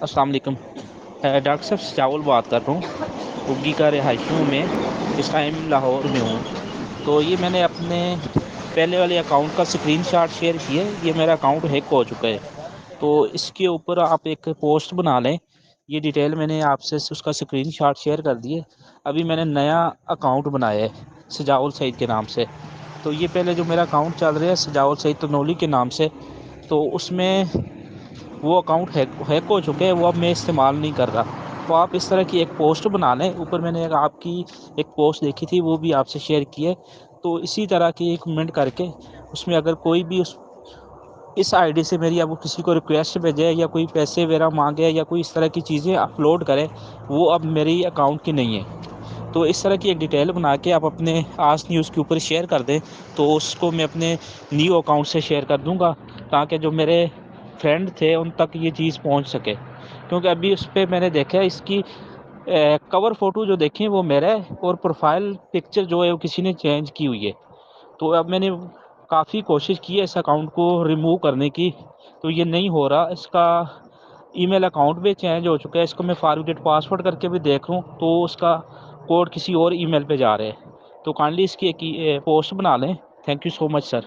السلام علیکم۔ ڈاکٹر صاحب چاول بات کر رہا ہوں، اگی کا رہائشیوں میں، اس ٹائم لاہور میں ہوں۔ تو یہ میں نے اپنے پہلے والے اکاؤنٹ کا اسکرین شاٹ شیئر کیا ہے، یہ میرا اکاؤنٹ ہیک ہو چکا ہے۔ تو اس کے اوپر آپ ایک پوسٹ بنا لیں، یہ ڈیٹیل میں نے آپ سے اس کا اسکرین شاٹ شیئر کر دی ہے۔ ابھی میں نے نیا اکاؤنٹ بنایا ہے سجاول سعید کے نام سے۔ تو یہ پہلے جو میرا اکاؤنٹ چل رہا ہے سجاول سعید تنولی کے نام سے، تو اس میں وہ اکاؤنٹ ہیک ہو چکے ہیں، وہ اب میں استعمال نہیں کر رہا۔ تو آپ اس طرح کی ایک پوسٹ بنا لیں، اوپر میں نے آپ کی ایک پوسٹ دیکھی تھی، وہ بھی آپ سے شیئر کی ہے۔ تو اسی طرح کی ایک کمنٹ کر کے اس میں اگر کوئی بھی اس آئی ڈی سے میری اب کسی کو ریکویسٹ بھیجے یا کوئی پیسے وغیرہ مانگے یا کوئی اس طرح کی چیزیں اپلوڈ کرے، وہ اب میری اکاؤنٹ کی نہیں ہے۔ تو اس طرح کی ایک ڈیٹیل بنا کے آپ اپنے آج نیوز کے اوپر شیئر کر دیں، تو اس کو میں اپنے نیو اکاؤنٹ سے شیئر کر دوں گا، تاکہ جو میرے فرینڈ تھے ان تک یہ چیز پہنچ سکے۔ کیونکہ ابھی اس پہ میں نے دیکھا ہے، اس کی کور فوٹو جو دیکھیں وہ میرا ہے، اور پروفائل پکچر جو ہے وہ کسی نے چینج کی ہوئی ہے۔ تو اب میں نے کافی کوشش کی ہے اس اکاؤنٹ کو ریموو کرنے کی، تو یہ نہیں ہو رہا۔ اس کا ای میل اکاؤنٹ بھی چینج ہو چکا ہے، اس کو میں فارگیٹ پاسورڈ کر کے بھی دیکھ لوں تو اس کا کوڈ کسی اور ای میل پہ جا رہے ہیں۔ تو کائنڈلی اس کی ایک پوسٹ بنا لیں۔ Thank you so much sir.